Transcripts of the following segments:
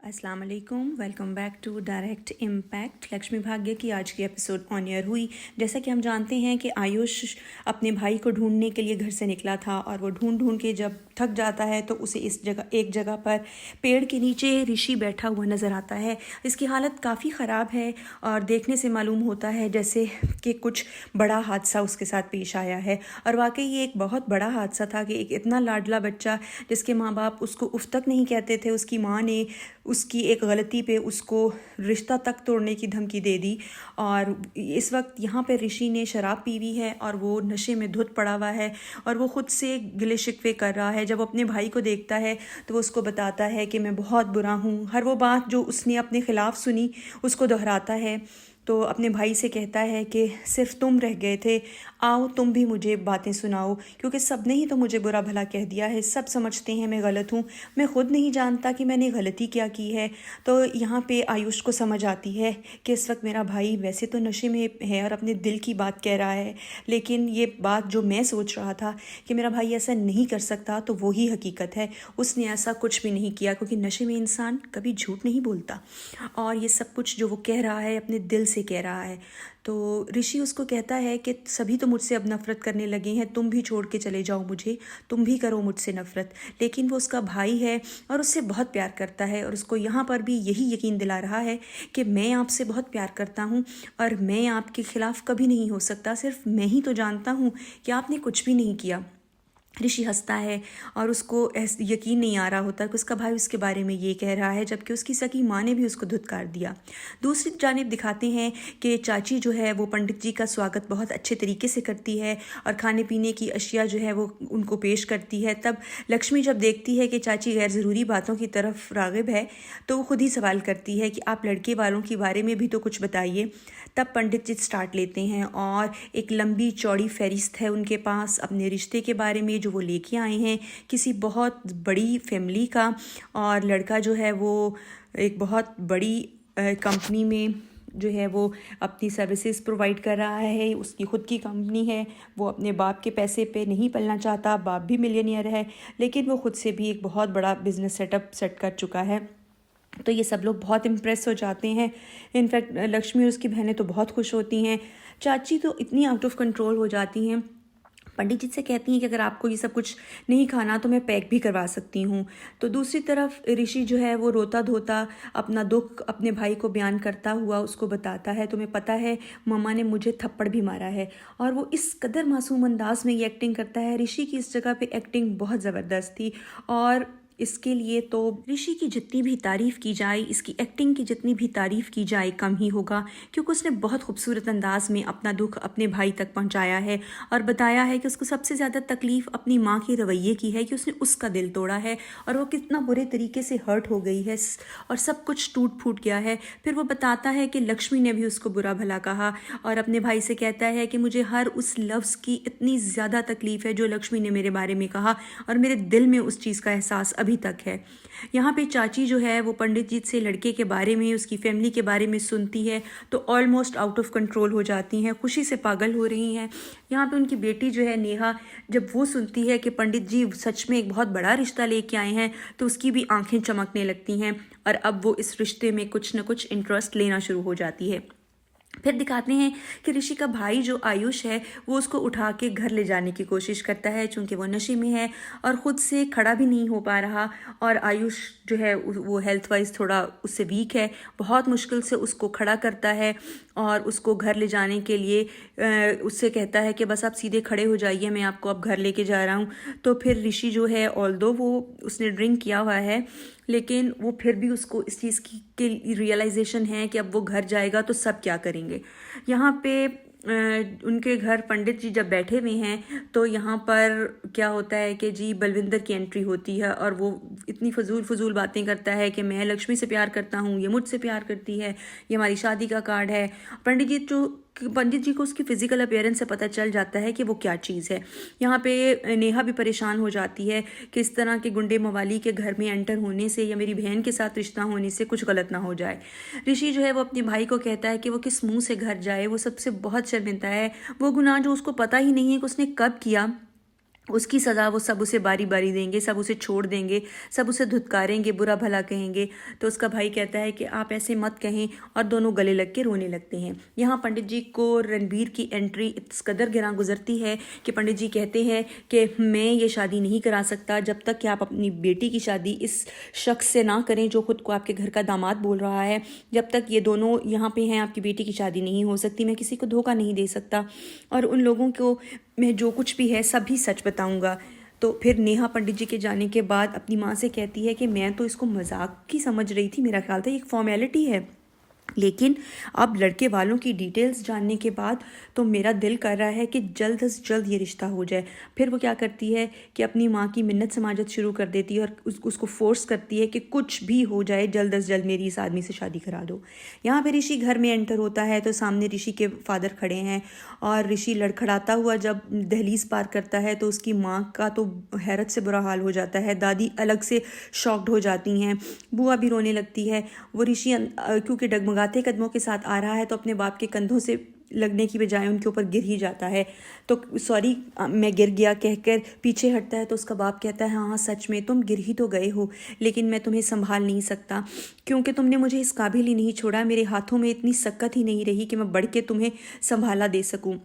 अस्सलाम वालेकुम, welcome back to direct impact. Lakshmi Bhagya की आज की एपिसोड ऑन एयर हुई। जैसा कि हम जानते हैं कि आयुष अपने भाई को ढूंढने के लिए घर से निकला था और वो ढूंढ ढूंढ के जब थक जाता है तो उसे एक जगह पर पेड़ के नीचे ऋषि बैठा हुआ नज़र आता है। इसकी हालत काफ़ी ख़राब है और देखने से मालूम होता है जैसे कि कुछ बड़ा हादसा उसके साथ पेश आया है। और वाकई ये एक बहुत बड़ा हादसा था कि एक इतना लाडला बच्चा जिसके माँ बाप उसको उफ तक नहीं कहते थे, उसकी माँ ने उसकी एक गलती पे उसको रिश्ता तक तोड़ने की धमकी दे दी। और इस वक्त यहाँ पे ऋषि ने शराब पी हुई है और वो नशे में धुत पड़ा हुआ है और वो ख़ुद से गिले शिकवे कर रहा है। जब वो अपने भाई को देखता है तो वो उसको बताता है कि मैं बहुत बुरा हूँ। हर वो बात जो उसने अपने ख़िलाफ़ सुनी उसको दोहराता है। तो अपने भाई से कहता है कि सिर्फ तुम रह गए थे, आओ तुम भी मुझे बातें सुनाओ, क्योंकि सब ने ही तो मुझे बुरा भला कह दिया है। सब समझते हैं मैं गलत हूँ, मैं ख़ुद नहीं जानता कि मैंने गलती क्या की है। तो यहाँ पे आयुष को समझ आती है कि इस वक्त मेरा भाई वैसे तो नशे में है और अपने दिल की बात कह रहा है, लेकिन ये बात जो मैं सोच रहा था कि मेरा भाई ऐसा नहीं कर सकता तो वही हकीकत है। उसने ऐसा कुछ भी नहीं किया, क्योंकि नशे में इंसान कभी झूठ नहीं बोलता। और ये सब कुछ जो वो कह रहा है अपने दिल से कह रहा है। तो ऋषि उसको कहता है कि सभी तो मुझसे अब नफ़रत करने लगे हैं, तुम भी छोड़ के चले जाओ मुझे, तुम भी करो मुझसे नफ़रत। लेकिन वो उसका भाई है और उससे बहुत प्यार करता है और उसको यहाँ पर भी यही यकीन दिला रहा है कि मैं आपसे बहुत प्यार करता हूँ और मैं आपके ख़िलाफ़ कभी नहीं हो सकता। सिर्फ मैं ही तो जानता हूँ कि आपने कुछ भी नहीं किया। ऋषि हंसता है और उसको यकीन नहीं आ रहा होता कि उसका भाई उसके बारे में ये कह रहा है, जबकि उसकी सगी माँ ने भी उसको धुतकार दिया। दूसरी जानिब दिखाते हैं कि चाची जो है वो पंडित जी का स्वागत बहुत अच्छे तरीके से करती है और खाने पीने की अशिया जो है वो उनको पेश करती है। तब लक्ष्मी जब देखती है कि चाची गैर ज़रूरी बातों की तरफ राग़िब है तो वो खुद ही सवाल करती है कि आप लड़के वालों के बारे में भी तो कुछ बताइए। तब पंडित जी स्टार्ट लेते हैं और एक लंबी चौड़ी फहरिस्त है उनके पास अपने रिश्ते के बारे में जो वो लेके आए हैं किसी बहुत बड़ी फैमिली का। और लड़का जो है वो एक बहुत बड़ी कंपनी में जो है वो अपनी सर्विसेज प्रोवाइड कर रहा है। उसकी खुद की कंपनी है, वो अपने बाप के पैसे पे नहीं पलना चाहता। बाप भी मिलियनियर है, लेकिन वो खुद से भी एक बहुत बड़ा बिजनेस सेटअप सेट कर चुका है। तो ये सब लोग बहुत इम्प्रेस हो जाते हैं। इनफैक्ट लक्ष्मी और उसकी बहनें तो बहुत खुश होती हैं। चाची तो इतनी आउट ऑफ कंट्रोल हो जाती हैं, पंडित जी से कहती हैं कि अगर आपको ये सब कुछ नहीं खाना तो मैं पैक भी करवा सकती हूँ। तो दूसरी तरफ ऋषि जो है वो रोता धोता अपना दुख अपने भाई को बयान करता हुआ उसको बताता है, तुम्हें पता है मम्मा ने मुझे थप्पड़ भी मारा है। और वो इस कदर मासूम अंदाज में ये एक्टिंग करता है। ऋषि की इस जगह पे एक्टिंग बहुत ज़बरदस्त थी और इसके लिए तो ऋषि की जितनी भी तारीफ़ की जाए, इसकी एक्टिंग की जितनी भी तारीफ़ की जाए कम ही होगा, क्योंकि उसने बहुत खूबसूरत अंदाज में अपना दुख अपने भाई तक पहुंचाया है और बताया है कि उसको सबसे ज़्यादा तकलीफ़ अपनी माँ के रवैये की है कि उसने उसका दिल तोड़ा है और वो कितना बुरे तरीके से हर्ट हो गई है और सब कुछ टूट फूट गया है। फिर वो बताता है कि लक्ष्मी ने भी उसको बुरा भला कहा और अपने भाई से कहता है कि मुझे हर उस लफ्ज़ की इतनी ज़्यादा तकलीफ़ है जो लक्ष्मी ने मेरे बारे में कहा और मेरे दिल में उस चीज़ का एहसास अभी तक है। यहाँ पे चाची जो है वो पंडित जी से लड़के के बारे में, उसकी फैमिली के बारे में सुनती है तो ऑलमोस्ट आउट ऑफ कंट्रोल हो जाती हैं, खुशी से पागल हो रही हैं। यहाँ पे उनकी बेटी जो है नेहा, जब वो सुनती है कि पंडित जी सच में एक बहुत बड़ा रिश्ता लेके आए हैं तो उसकी भी आंखें चमकने लगती हैं और अब वो इस रिश्ते में कुछ न कुछ इंटरेस्ट लेना शुरू हो जाती है। फिर दिखाते हैं कि ऋषि का भाई जो आयुष है वो उसको उठा के घर ले जाने की कोशिश करता है, चूँकि वो नशे में है और ख़ुद से खड़ा भी नहीं हो पा रहा। और आयुष जो है वो हेल्थ वाइज थोड़ा उससे वीक है, बहुत मुश्किल से उसको खड़ा करता है और उसको घर ले जाने के लिए उससे कहता है कि बस आप सीधे खड़े हो जाइए, मैं आपको अब घर लेके जा रहा हूँ। तो फिर ऋषि जो है ऑल्दो वो उसने ड्रिंक किया हुआ है, लेकिन वो फिर भी उसको इस चीज़ की रियलाइजेशन है कि अब वो घर जाएगा तो सब क्या करेंगे। यहाँ पे उनके घर पंडित जी जब बैठे हुए हैं तो यहाँ पर क्या होता है कि जी बलविंदर की एंट्री होती है और वो इतनी फजूल बातें करता है कि मैं लक्ष्मी से प्यार करता हूँ, ये मुझसे प्यार करती है, ये हमारी शादी का कार्ड है। पंडित जी को उसकी फ़िज़िकल अपीयरेंस से पता चल जाता है कि वो क्या चीज़ है। यहाँ पे नेहा भी परेशान हो जाती है कि इस तरह के गुंडे मवाली के घर में एंटर होने से या मेरी बहन के साथ रिश्ता होने से कुछ गलत ना हो जाए। ऋषि जो है वो अपने भाई को कहता है कि वो किस मुंह से घर जाए, वो सबसे बहुत शर्मिंदा है। वो गुनाह जो उसको पता ही नहीं है कि उसने कब किया उसकी सज़ा वो सब उसे बारी बारी देंगे, सब उसे छोड़ देंगे, सब उसे धुतकारेंगे, बुरा भला कहेंगे। तो उसका भाई कहता है कि आप ऐसे मत कहें, और दोनों गले लग के रोने लगते हैं। यहाँ पंडित जी को रणबीर की एंट्री इस कदर गिरा गुजरती है कि पंडित जी कहते हैं कि मैं ये शादी नहीं करा सकता जब तक कि आप अपनी बेटी की शादी इस शख्स से ना करें जो खुद को आपके घर का दामाद बोल रहा है। जब तक ये दोनों यहाँ पे हैं आपकी बेटी की शादी नहीं हो सकती। मैं किसी को धोखा नहीं दे सकता, और उन लोगों को मैं जो कुछ भी है सब भी सच बताऊंगा। तो फिर नेहा पंडित जी के जाने के बाद अपनी माँ से कहती है कि मैं तो इसको मजाक की समझ रही थी, मेरा ख्याल था एक फॉर्मेलिटी है, लेकिन अब लड़के वालों की डिटेल्स जानने के बाद तो मेरा दिल कर रहा है कि जल्द से जल्द ये रिश्ता हो जाए। फिर वो क्या करती है कि अपनी माँ की मिन्नत समाजत शुरू कर देती है और उसको फोर्स करती है कि कुछ भी हो जाए जल्द से जल्द मेरी इस आदमी से शादी करा दो। यहाँ पे ऋषि घर में एंटर होता है तो सामने ऋषि के फादर खड़े हैं, और ऋषि लड़खड़ाता हुआ जब दहलीज पार करता है तो उसकी माँ का तो हैरत से बुरा हाल हो जाता है। दादी अलग से शॉक्ड हो जाती हैं, बुआ भी रोने लगती है। वो ऋषि क्योंकि डगमगाते कदमों के साथ आ रहा है तो अपने बाप के कंधों से लगने की बजाय उनके ऊपर गिर ही जाता है। तो सॉरी मैं गिर गया कहकर पीछे हटता है तो उसका बाप कहता है हाँ सच में तुम गिर ही तो गए हो, लेकिन मैं तुम्हें संभाल नहीं सकता क्योंकि तुमने मुझे इस काबिल ही नहीं छोड़ा। मेरे हाथों में इतनी सकत ही नहीं रही कि मैं बढ़ के तुम्हें संभाला दे सकूं।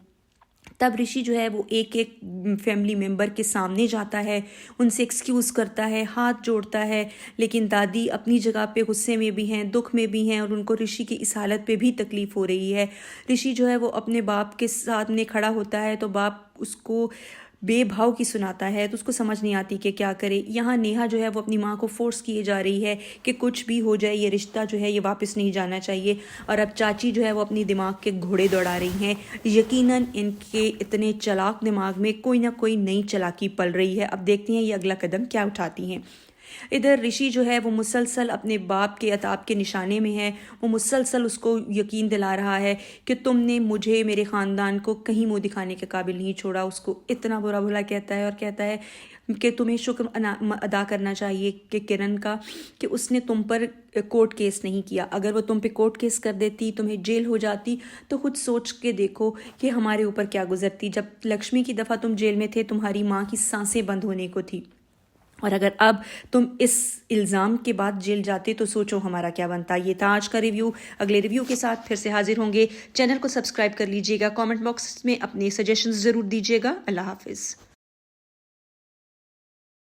तब ऋषि जो है वो एक एक फैमिली मेम्बर के सामने जाता है, उनसे एक्सक्यूज़ करता है, हाथ जोड़ता है। लेकिन दादी अपनी जगह पे गुस्से में भी हैं, दुख में भी हैं, और उनको ऋषि की इस हालत पे भी तकलीफ़ हो रही है। ऋषि जो है वो अपने बाप के सामने खड़ा होता है तो बाप उसको बेभाव की सुनाता है, तो उसको समझ नहीं आती कि क्या करे। यहाँ नेहा जो है वो अपनी माँ को फोर्स किए जा रही है कि कुछ भी हो जाए ये रिश्ता जो है ये वापस नहीं जाना चाहिए। और अब चाची जो है वो अपनी दिमाग के घोड़े दौड़ा रही हैं। यकीनन इनके इतने चालाक दिमाग में कोई ना कोई नई चालाकी पल रही है। अब देखते हैं ये अगला कदम क्या उठाती हैं। इधर ऋषि जो है वो मुसलसल अपने बाप के अताब के निशाने में है। वो मुसलसल उसको यकीन दिला रहा है कि तुमने मुझे मेरे ख़ानदान को कहीं मुंह दिखाने के काबिल नहीं छोड़ा। उसको इतना बुरा भला कहता है और कहता है कि तुम्हें शुक्र अदा करना चाहिए कि किरण का कि उसने तुम पर कोर्ट केस नहीं किया। अगर वो तुम पे कोर्ट केस कर देती, तुम्हें जेल हो जाती, तो खुद सोच के देखो कि हमारे ऊपर क्या गुजरती। जब लक्ष्मी की दफ़ा तुम जेल में थे तुम्हारी माँ की सांसें बंद होने को थी, और अगर अब तुम इस इल्ज़ाम के बाद जेल जाते तो सोचो हमारा क्या बनता। ये था आज का रिव्यू। अगले रिव्यू के साथ फिर से हाजिर होंगे। चैनल को सब्सक्राइब कर लीजिएगा, कमेंट बॉक्स में अपने सजेशंस ज़रूर दीजिएगा। अल्लाह हाफिज़।